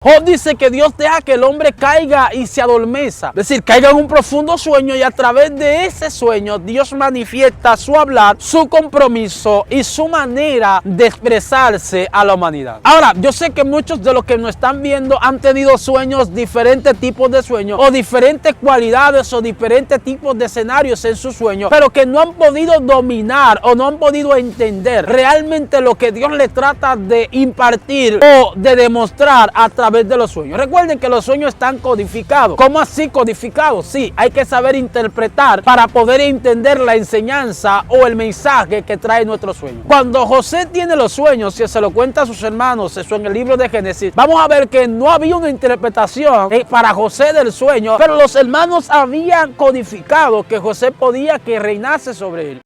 Job dice que Dios deja que el hombre caiga y se adormeza, es decir, caiga en un profundo sueño, y a través de ese sueño Dios manifiesta su hablar, su compromiso y su manera de expresarse a la humanidad. Ahora, yo sé que muchos de los que nos están viendo han tenido sueños, diferentes tipos de sueños, o diferentes cualidades o diferentes tipos de escenarios en sus sueños, pero que no han podido dominar o no han podido entender realmente lo que Dios le trata de impartir o de demostrar a través de los sueños. Recuerden que los sueños están codificados. ¿Cómo así codificados? Sí, hay que saber interpretar para poder entender la enseñanza o el mensaje que trae nuestro sueño. Cuando José tiene los sueños y se lo cuenta a sus hermanos, eso en el libro de Génesis, vamos a ver que no había una interpretación para José del sueño, pero los hermanos habían codificado que José podía que reinase sobre él.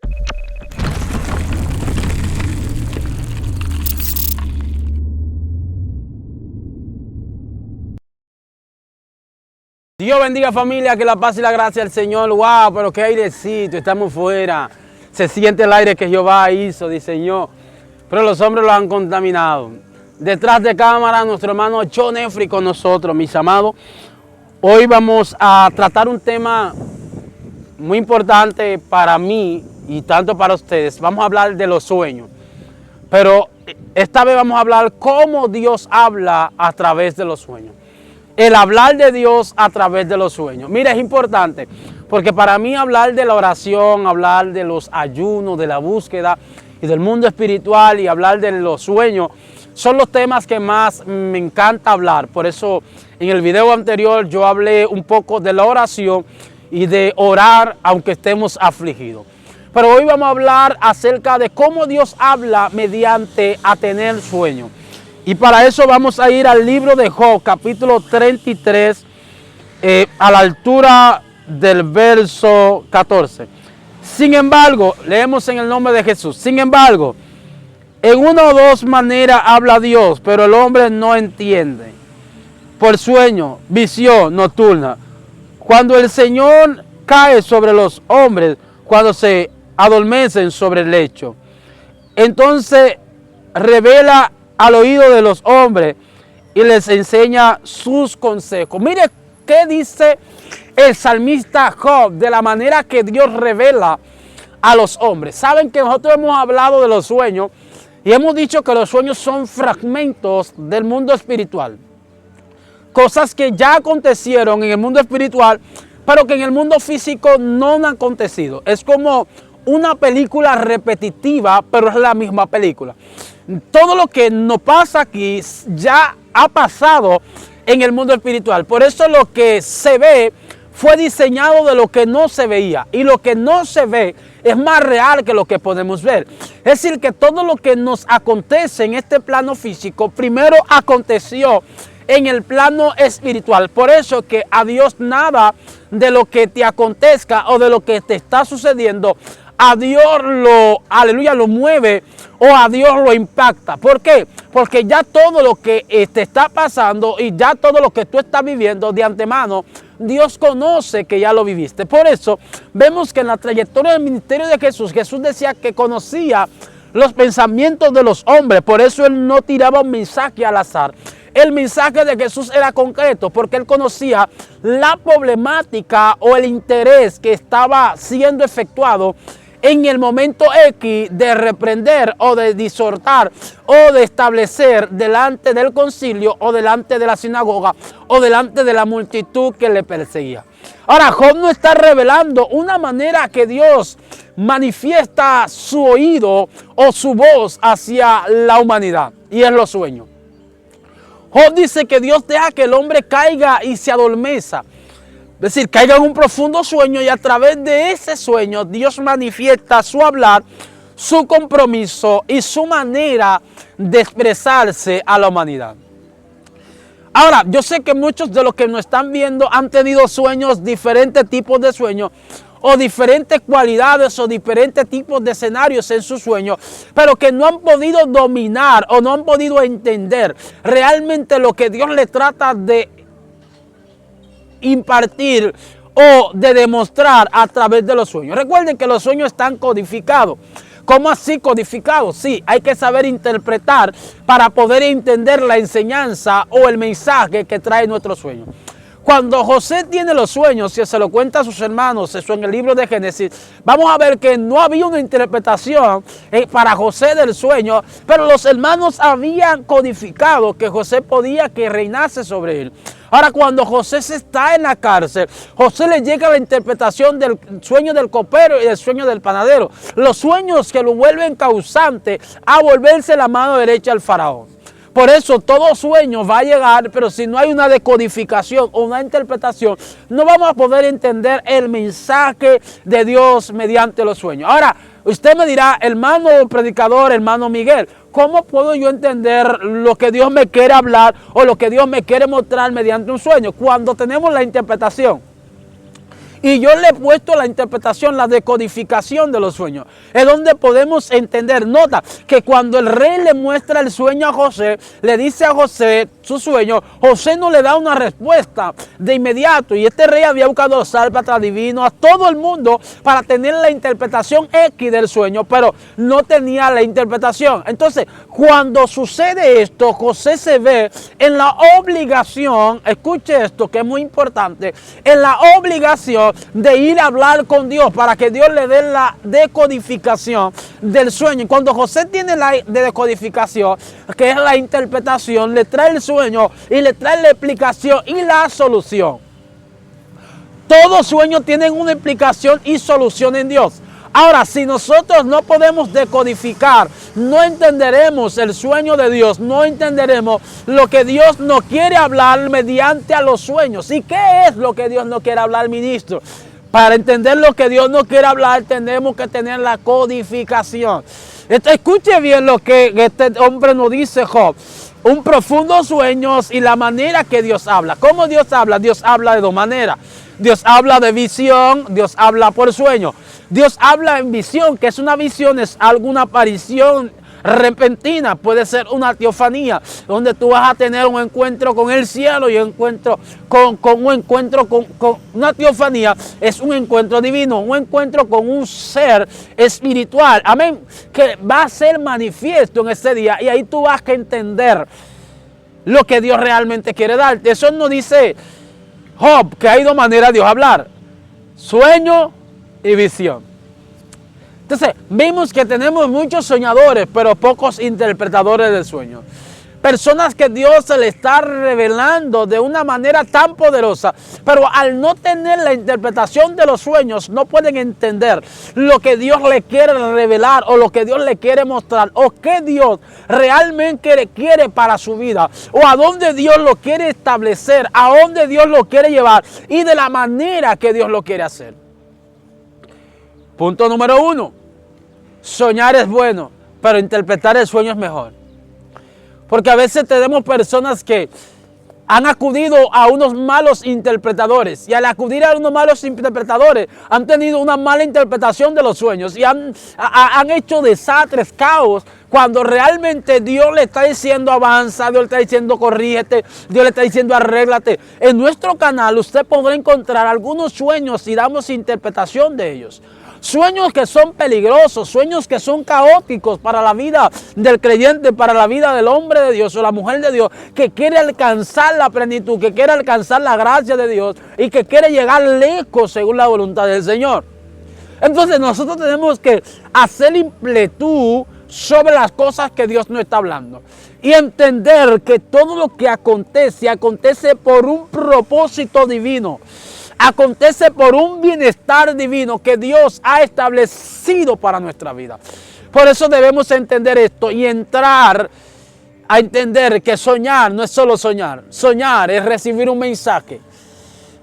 Dios bendiga, familia, que la paz y la gracia del Señor. Wow, pero qué airecito, estamos fuera. Se siente el aire que Jehová hizo, diseñó, pero los hombres lo han contaminado. Detrás de cámara, nuestro hermano John Efri con nosotros, mis amados. Hoy vamos a tratar un tema muy importante para mí y tanto para ustedes. Vamos a hablar de los sueños, pero esta vez vamos a hablar cómo Dios habla a través de los sueños. El hablar de Dios a través de los sueños. Mira, es importante, porque para mí hablar de la oración, hablar de los ayunos, de la búsqueda y del mundo espiritual y hablar de los sueños, son los temas que más me encanta hablar. Por eso en el video anterior yo hablé un poco de la oración y de orar aunque estemos afligidos. Pero hoy vamos a hablar acerca de cómo Dios habla mediante a tener sueños. Y para eso vamos a ir al libro de Job, capítulo 33, a la altura del verso 14. Sin embargo, leemos en el nombre de Jesús. Sin embargo, en una o dos maneras habla Dios, pero el hombre no entiende. Por sueño, visión nocturna. Cuando el Señor cae sobre los hombres, cuando se adormecen sobre el lecho, entonces revela al oído de los hombres y les enseña sus consejos. Mire qué dice el salmista Job de la manera que Dios revela a los hombres. Saben que nosotros hemos hablado de los sueños y hemos dicho que los sueños son fragmentos del mundo espiritual. Cosas que ya acontecieron en el mundo espiritual, pero que en el mundo físico no han acontecido. Es como una película repetitiva, pero es la misma película. Todo lo que nos pasa aquí ya ha pasado en el mundo espiritual. Por eso lo que se ve fue diseñado de lo que no se veía. Y lo que no se ve es más real que lo que podemos ver. Es decir, que todo lo que nos acontece en este plano físico, primero aconteció en el plano espiritual. Por eso que a Dios nada de lo que te acontezca o de lo que te está sucediendo, a Dios lo mueve o a Dios lo impacta. ¿Por qué? Porque ya todo lo que te está pasando y ya todo lo que tú estás viviendo de antemano, Dios conoce que ya lo viviste. Por eso vemos que en la trayectoria del ministerio de Jesús, Jesús decía que conocía los pensamientos de los hombres. Por eso Él no tiraba un mensaje al azar. El mensaje de Jesús era concreto porque Él conocía la problemática o el interés que estaba siendo efectuado en el momento X de reprender o de disortar o de establecer delante del concilio o delante de la sinagoga o delante de la multitud que le perseguía. Ahora, Job no está revelando una manera que Dios manifiesta su oído o su voz hacia la humanidad, y es los sueños. Job dice que Dios deja que el hombre caiga y se adormeza. Es decir, caiga en un profundo sueño, y a través de ese sueño Dios manifiesta su hablar, su compromiso y su manera de expresarse a la humanidad. Ahora, yo sé que muchos de los que nos están viendo han tenido sueños, diferentes tipos de sueños, o diferentes cualidades o diferentes tipos de escenarios en sus sueños, pero que no han podido dominar o no han podido entender realmente lo que Dios le trata de impartir o de demostrar a través de los sueños. Recuerden que los sueños están codificados. ¿Cómo así codificado? Sí, hay que saber interpretar para poder entender la enseñanza o el mensaje que trae nuestro sueño. Cuando José tiene los sueños y se lo cuenta a sus hermanos, eso en el libro de Génesis, vamos a ver que no había una interpretación para José del sueño, pero los hermanos habían codificado que José podía que reinase sobre él. Ahora, cuando José está en la cárcel, José le llega la interpretación del sueño del copero y del sueño del panadero. Los sueños que lo vuelven causante a volverse la mano derecha al faraón. Por eso todo sueño va a llegar, pero si no hay una decodificación o una interpretación, no vamos a poder entender el mensaje de Dios mediante los sueños. Ahora, usted me dirá, hermano predicador, hermano Miguel, ¿cómo puedo yo entender lo que Dios me quiere hablar o lo que Dios me quiere mostrar mediante un sueño? Cuando tenemos la interpretación. Y yo le he puesto la interpretación, la decodificación de los sueños. Es donde podemos entender. Nota que cuando el rey le muestra el sueño a José, le dice a José su sueño, José no le da una respuesta de inmediato. Y este rey había buscado los sálvatas divinos, a todo el mundo, para tener la interpretación X del sueño, pero no tenía la interpretación. Entonces, cuando sucede esto, José se ve en la obligación, escuche esto que es muy importante, en la obligación de ir a hablar con Dios para que Dios le dé la decodificación del sueño. Y cuando José tiene la decodificación, que es la interpretación, le trae el sueño y le trae la explicación y la solución. Todos sueños tienen una explicación y solución en Dios. Ahora, si nosotros no podemos decodificar, no entenderemos el sueño de Dios, no entenderemos lo que Dios nos quiere hablar mediante a los sueños. ¿Y qué es lo que Dios nos quiere hablar, ministro? Para entender lo que Dios nos quiere hablar, tenemos que tener la codificación. Escuche bien lo que este hombre nos dice, Job. Un profundo sueño y la manera que Dios habla. ¿Cómo Dios habla? Dios habla de dos maneras. Dios habla de visión, Dios habla por sueño. Dios habla en visión, que es una visión, es alguna aparición repentina, puede ser una teofanía, donde tú vas a tener un encuentro con el cielo y un encuentro con una teofanía, es un encuentro divino, un encuentro con un ser espiritual, amén, que va a ser manifiesto en ese día y ahí tú vas a entender lo que Dios realmente quiere darte. Eso no dice Job, que hay dos maneras de Dios hablar, sueño y visión. Entonces, vimos que tenemos muchos soñadores, pero pocos interpretadores del sueño. Personas que Dios se le está revelando de una manera tan poderosa, pero al no tener la interpretación de los sueños, no pueden entender lo que Dios le quiere revelar o lo que Dios le quiere mostrar o qué Dios realmente quiere para su vida o a dónde Dios lo quiere establecer, a dónde Dios lo quiere llevar y de la manera que Dios lo quiere hacer. Punto número 1. Soñar es bueno, pero interpretar el sueño es mejor. Porque a veces tenemos personas que han acudido a unos malos interpretadores. Y al acudir a unos malos interpretadores, han tenido una mala interpretación de los sueños. Y han hecho desastres, caos. Cuando realmente Dios le está diciendo avanza, Dios le está diciendo corrígete, Dios le está diciendo arréglate. En nuestro canal usted podrá encontrar algunos sueños y damos interpretación de ellos. Sueños que son peligrosos, sueños que son caóticos para la vida del creyente, para la vida del hombre de Dios o la mujer de Dios, que quiere alcanzar la plenitud, que quiere alcanzar la gracia de Dios y que quiere llegar lejos según la voluntad del Señor. Entonces nosotros tenemos que hacer impletud sobre las cosas que Dios nos está hablando y entender que todo lo que acontece, acontece por un propósito divino. Acontece por un bienestar divino que Dios ha establecido para nuestra vida. Por eso debemos entender esto y entrar a entender que soñar no es solo soñar. Soñar es recibir un mensaje.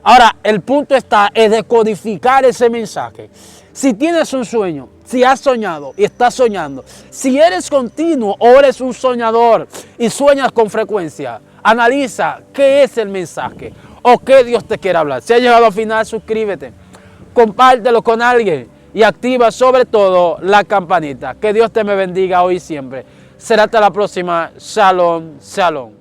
Ahora, el punto está en decodificar ese mensaje. Si tienes un sueño, si has soñado y estás soñando, si eres continuo o eres un soñador y sueñas con frecuencia, analiza qué es el mensaje o qué Dios te quiere hablar. Si has llegado al final, suscríbete, compártelo con alguien y activa sobre todo la campanita. Que Dios te me bendiga hoy y siempre. Será hasta la próxima. Shalom, shalom.